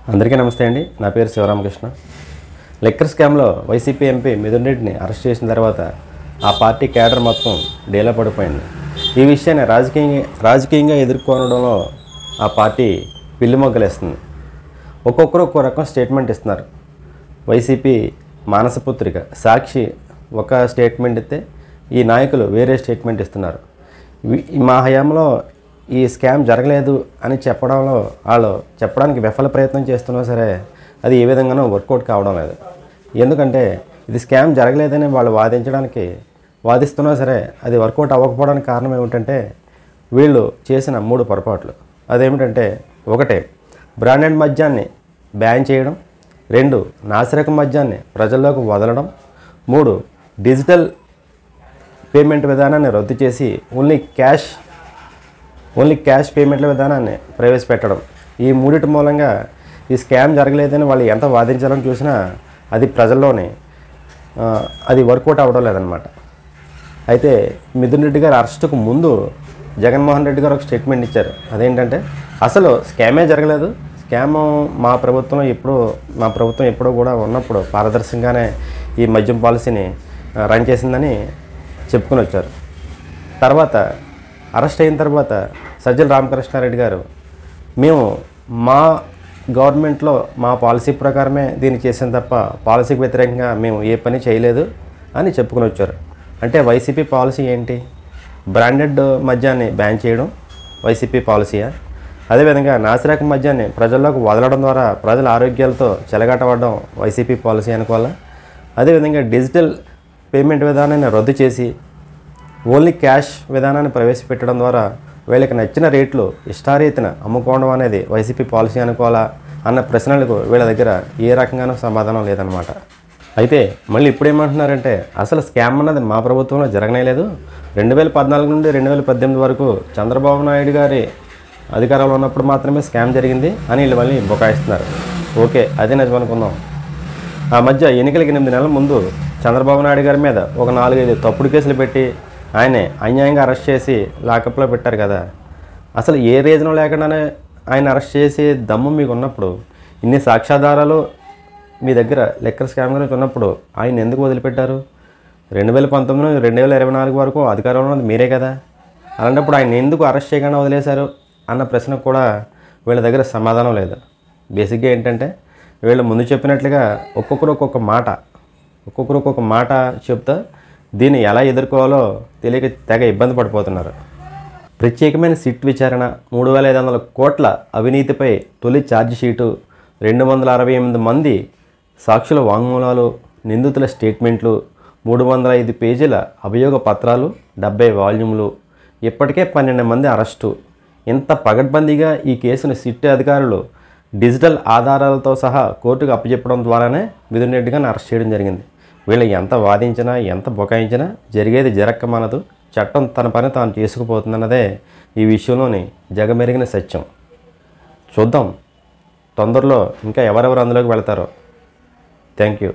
అందరికీ నమస్తే అండి. నా పేరు శివరామకృష్ణ. లిక్కర్ స్కామ్లో వైసీపీ ఎంపీ మిథున్ రెడ్డిని అరెస్ట్ చేసిన తర్వాత ఆ పార్టీ క్యాడర్ మొత్తం డేలా పడిపోయింది. ఈ విషయాన్ని రాజకీయంగా ఎదుర్కొనడంలో ఆ పార్టీ పిల్లిమొగ్గలేస్తుంది. ఒక్కొక్కరు ఒక్కో రకం స్టేట్మెంట్ ఇస్తున్నారు. వైసీపీ మానసపుత్రిక సాక్షి ఒక స్టేట్మెంట్ ఇస్తే ఈ నాయకులు వేరే స్టేట్మెంట్ ఇస్తున్నారు. మా హయాంలో ఈ స్కామ్ జరగలేదు అని చెప్పడంలో వాళ్ళు చెప్పడానికి విఫల ప్రయత్నం చేస్తున్నా సరే అది ఏ విధంగానూ వర్కౌట్ కావడం లేదు. ఎందుకంటే ఇది స్కామ్ జరగలేదని వాళ్ళు వాదిస్తున్నా సరే అది వర్కౌట్ అవ్వకపోవడానికి కారణం ఏమిటంటే వీళ్ళు చేసిన 3 పొరపాట్లు. అదేమిటంటే 1 బ్రాండెడ్ మద్యాన్ని బ్యాన్ చేయడం, 2 నాసిరకం మద్యాన్ని ప్రజల్లోకి వదలడం, 3 డిజిటల్ పేమెంట్ విధానాన్ని రద్దు చేసి ఓన్లీ క్యాష్ పేమెంట్ల విధానాన్ని ప్రవేశపెట్టడం. ఈ 3 మూలంగా ఈ స్కామ్ జరగలేదని వాళ్ళు ఎంత వాదించాలని చూసినా అది ప్రజల్లోని అది వర్కౌట్ అవ్వడం లేదనమాట. అయితే మిథున్ రెడ్డి గారు అరెస్టుకు ముందు జగన్మోహన్ రెడ్డి గారు ఒక స్టేట్మెంట్ ఇచ్చారు. అదేంటంటే అసలు స్కామే జరగలేదు, స్కామ్ మా ప్రభుత్వం ఎప్పుడో కూడా ఉన్నప్పుడు పారదర్శకంగానే ఈ మద్యం పాలసీని రన్ చేసిందని చెప్పుకొని వచ్చారు. తర్వాత అరెస్ట్ అయిన తర్వాత సజ్జల రామకృష్ణారెడ్డి గారు మేము మా గవర్నమెంట్లో మా పాలసీ ప్రకారమే దీన్ని చేసాం తప్ప పాలసీకి వ్యతిరేకంగా మేము ఏ పని చేయలేదు అని చెప్పుకొని వచ్చారు. అంటే వైసీపీ పాలసీ ఏంటి? బ్రాండెడ్ మద్యాన్ని బ్యాన్ చేయడం వైసీపీ పాలసీయా? అదేవిధంగా నాసిరకం మద్యాన్ని ప్రజల్లోకి వదలడం ద్వారా ప్రజల ఆరోగ్యాలతో చెలగాటపడడం వైసీపీ పాలసీ అనుకోవాలా? అదేవిధంగా డిజిటల్ పేమెంట్ విధానాన్ని రద్దు చేసి ఓన్లీ క్యాష్ విధానాన్ని ప్రవేశపెట్టడం ద్వారా వీళ్ళకి నచ్చిన రేట్లు ఇష్టారీతిన అమ్ముకోవడం అనేది వైసీపీ పాలసీ అనుకోవాలా అన్న ప్రశ్నలకు వీళ్ళ దగ్గర ఏ రకంగానూ సమాధానం లేదనమాట. అయితే మళ్ళీ ఇప్పుడేమంటున్నారంటే అసలు స్కామ్ అన్నది మా ప్రభుత్వంలో జరగనేలేదు, 2014 నుండి 2018 వరకు చంద్రబాబు నాయుడు గారి అధికారంలో ఉన్నప్పుడు మాత్రమే స్కామ్ జరిగింది అని వీళ్ళు మళ్ళీ బుకాయిస్తున్నారు. ఓకే, అదే నిజం అనుకుందాం. ఆ మధ్య ఎన్నికలకి 8 నెలల ముందు చంద్రబాబు నాయుడు గారి మీద ఒక 4-5 తప్పుడు కేసులు పెట్టి ఆయనే అన్యాయంగా అరెస్ట్ చేసి లాకప్లో పెట్టారు కదా. అసలు ఏ రీజన్ లేకుండానే ఆయన అరెస్ట్ చేసి దమ్ము మీకు ఉన్నప్పుడు, ఇన్ని సాక్ష్యాధారాలు మీ దగ్గర లిక్కర్ స్కామ్ గురించి ఉన్నప్పుడు ఆయన ఎందుకు వదిలిపెట్టారు? 2019 నుండి 2024 వరకు అధికారంలో ఉన్నది మీరే కదా. అలాంటప్పుడు ఆయన ఎందుకు అరెస్ట్ చేయకుండా వదిలేశారు అన్న ప్రశ్నకు కూడా వీళ్ళ దగ్గర సమాధానం లేదు. బేసిక్గా ఏంటంటే వీళ్ళు ముందు చెప్పినట్లుగా ఒక్కొక్కరు ఒక్కొక్క మాట చెప్తా దీన్ని ఎలా ఎదుర్కోవాలో తెలియక తెగ ఇబ్బంది పడిపోతున్నారు. ప్రత్యేకమైన సిట్ విచారణ, 3,500 కోట్ల అవినీతిపై తొలి ఛార్జిషీటు, 268 మంది సాక్షుల వాంగ్మూలాలు, నిందితుల స్టేట్మెంట్లు, 305 పేజీల అభియోగ పత్రాలు, 70 వాల్యూములు, ఇప్పటికే 12 మంది అరెస్టు. ఇంత పగడ్బందీగా ఈ కేసును సిట్ అధికారులు డిజిటల్ ఆధారాలతో సహా కోర్టుకు అప్పచెప్పడం ద్వారానే మిథున్ రెడ్డి గారిని అరెస్ట్ చేయడం జరిగింది. వీళ్ళు ఎంత వాదించినా ఎంత బుకాయించినా జరిగేది జరక్కమనదు. చట్టం తన పని తాను చేసుకుపోతుందన్నదే ఈ విషయంలోని జగమెరిగిన సత్యం. చూద్దాం తొందరలో ఇంకా ఎవరెవరు అందులోకి వెళతారో. Thank you.